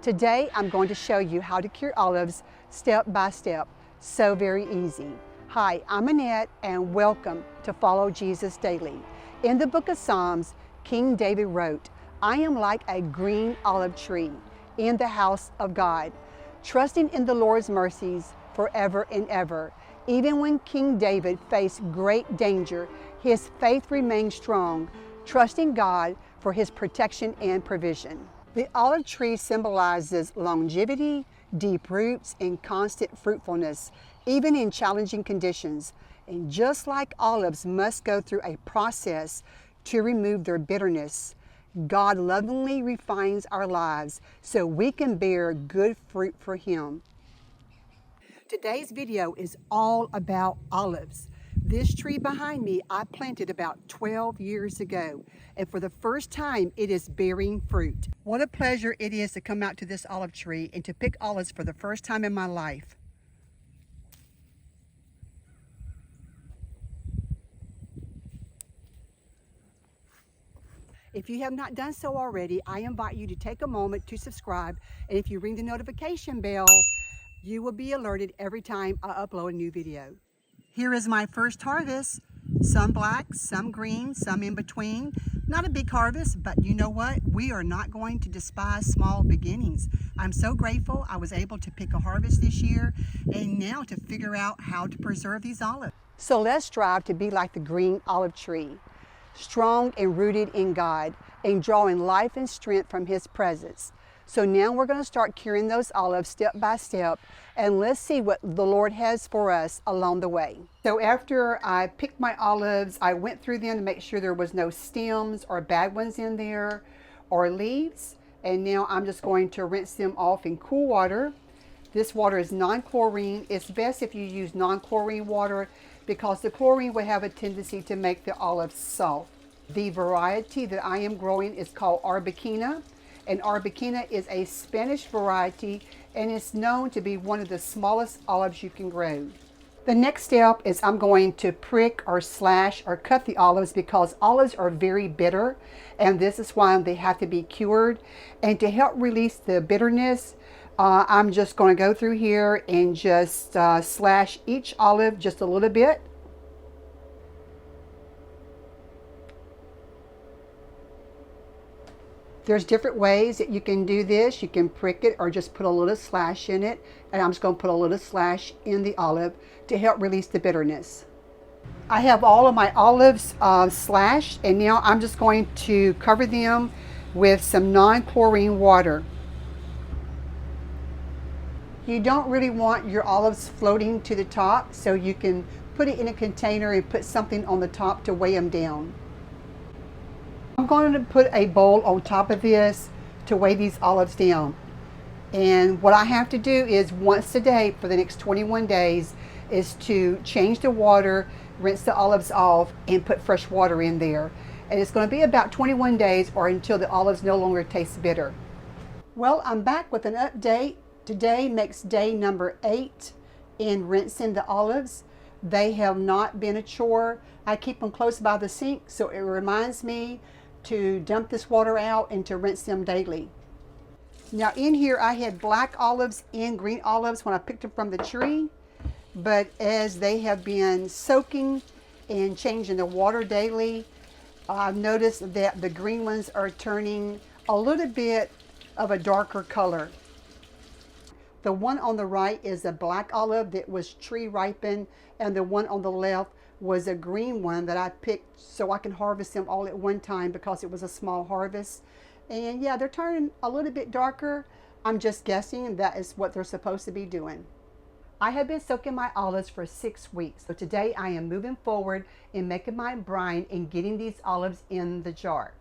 Today I'm going to show you how to cure olives step by step. So very easy. Hi, I'm Annette and welcome to Follow Jesus Daily. In the book of Psalms, King David wrote, "I am like a green olive tree in the house of God, trusting in the Lord's mercies forever and ever." Even when King David faced great danger, his faith remained strong, trusting God for his protection and provision. The olive tree symbolizes longevity, deep roots, and constant fruitfulness, even in challenging conditions. And just like olives must go through a process to remove their bitterness, God lovingly refines our lives so we can bear good fruit for Him. Today's video is all about olives. This tree behind me I planted about 12 years ago, and for the first time it is bearing fruit. What a pleasure it is to come out to this olive tree and to pick olives for the first time in my life. If you have not done so already, I invite you to take a moment to subscribe, and if you ring the notification bell, you will be alerted every time I upload a new video. Here is my first harvest. Some black, some green, some in between. Not a big harvest, but you know what? We are not going to despise small beginnings. I'm so grateful I was able to pick a harvest this year and now to figure out how to preserve these olives. So let's strive to be like the green olive tree, strong and rooted in God and drawing life and strength from His presence. So now we're going to start curing those olives step by step, and let's see what the Lord has for us along the way. So after I picked my olives, I went through them to make sure there was no stems or bad ones in there or leaves. And now I'm just going to rinse them off in cool water. This water is non-chlorine. It's best if you use non-chlorine water because the chlorine will have a tendency to make the olives soft. The variety that I am growing is called Arbequina. And Arbequina is a Spanish variety and is known to be one of the smallest olives you can grow. The next step is I'm going to prick or slash or cut the olives because olives are very bitter, and this is why they have to be cured. And to help release the bitterness, I'm just going to go through here and just slash each olive just a little bit. There's different ways that you can do this. You can prick it or just put a little slash in it. And I'm just going to put a little slash in the olive to help release the bitterness. I have all of my olives slashed, and now I'm just going to cover them with some non-chlorine water. You don't really want your olives floating to the top, so you can put it in a container and put something on the top to weigh them down. I'm going to put a bowl on top of this to weigh these olives down. And what I have to do is once a day for the next 21 days is to change the water, rinse the olives off, and put fresh water in there. And it's going to be about 21 days or until the olives no longer taste bitter. Well, I'm back with an update. Today makes day number 8 in rinsing the olives. They have not been a chore. I keep them close by the sink, so it reminds me to dump this water out and to rinse them daily. Now in here I had black olives and green olives when I picked them from the tree, but as they have been soaking and changing the water daily, I've noticed that the green ones are turning a little bit of a darker color. The one on the right is a black olive that was tree ripened, and the one on the left was a green one that I picked so I can harvest them all at one time because it was a small harvest. And yeah, they're turning a little bit darker. I'm just guessing that is what they're supposed to be doing. I have been soaking my olives for 6 weeks. So today I am moving forward in making my brine and getting these olives in the jar.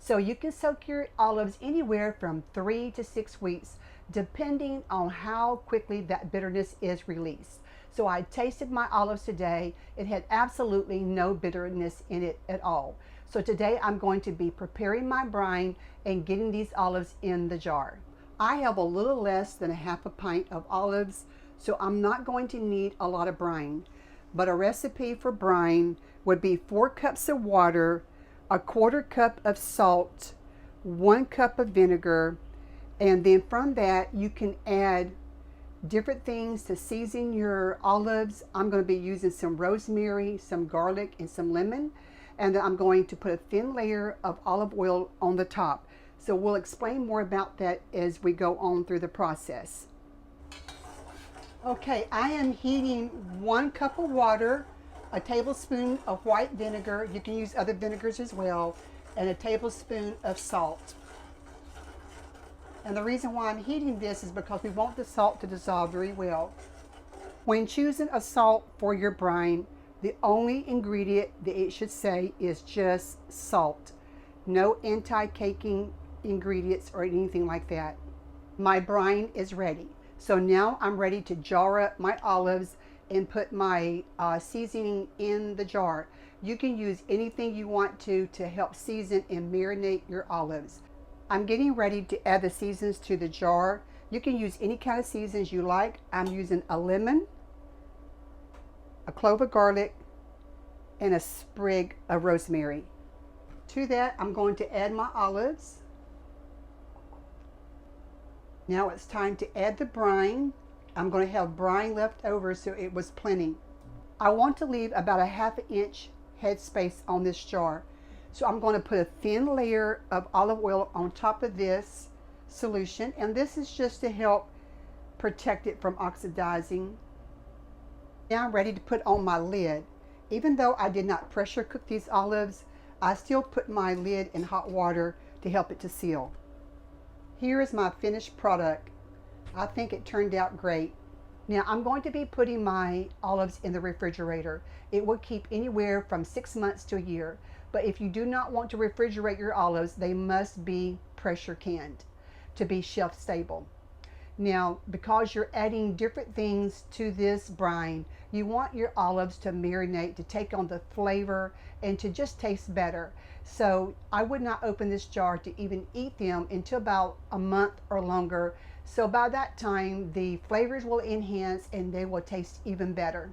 So you can soak your olives anywhere from 3 to 6 weeks depending on how quickly that bitterness is released. So I tasted my olives today. It had absolutely no bitterness in it at all. So today I'm going to be preparing my brine and getting these olives in the jar. I have a little less than a half a pint of olives, so I'm not going to need a lot of brine. But a recipe for brine would be 4 cups of water, a 1/4 cup of salt, 1 cup of vinegar, And then from that, you can add different things to season your olives. I'm going to be using some rosemary, some garlic, and some lemon. And then I'm going to put a thin layer of olive oil on the top. So we'll explain more about that as we go on through the process. Okay, I am heating 1 cup of water, a tablespoon of white vinegar, you can use other vinegars as well, and a tablespoon of salt. And the reason why I'm heating this is because we want the salt to dissolve very well. When choosing a salt for your brine, the only ingredient that it should say is just salt. No anti-caking ingredients or anything like that. My brine is ready. So now I'm ready to jar up my olives and put my seasoning in the jar. You can use anything you want to help season and marinate your olives. I'm getting ready to add the seasons to the jar. You can use any kind of seasons you like. I'm using a lemon, a clove of garlic, and a sprig of rosemary. To that, I'm going to add my olives. Now it's time to add the brine. I'm going to have brine left over, so it was plenty. I want to leave about a 1/2 inch headspace on this jar. So I'm going to put a thin layer of olive oil on top of this solution, and this is just to help protect it from oxidizing. Now I'm ready to put on my lid. Even though I did not pressure cook these olives, I still put my lid in hot water to help it to seal. Here is my finished product. I think it turned out great. Now I'm going to be putting my olives in the refrigerator. It will keep anywhere from 6 months to a year. But if you do not want to refrigerate your olives, they must be pressure canned to be shelf stable. Now, because you're adding different things to this brine, you want your olives to marinate, to take on the flavor, and to just taste better. So I would not open this jar to even eat them until about a month or longer. So by that time, the flavors will enhance and they will taste even better.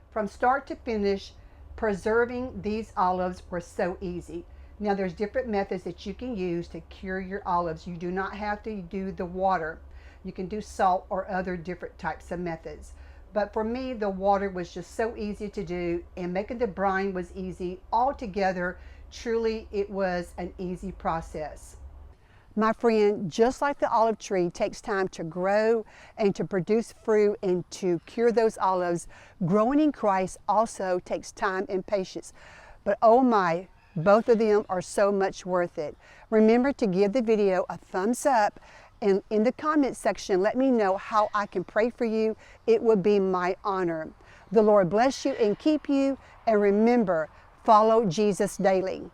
From start to finish, preserving these olives were so easy. Now there's different methods that you can use to cure your olives. You do not have to do the water. You can do salt or other different types of methods. But for me, the water was just so easy to do, and making the brine was easy. Altogether, truly it was an easy process. My friend, just like the olive tree takes time to grow and to produce fruit and to cure those olives, growing in Christ also takes time and patience. But oh my, both of them are so much worth it. Remember to give the video a thumbs up, and in the comment section, let me know how I can pray for you. It would be my honor. The Lord bless you and keep you, and remember, follow Jesus daily.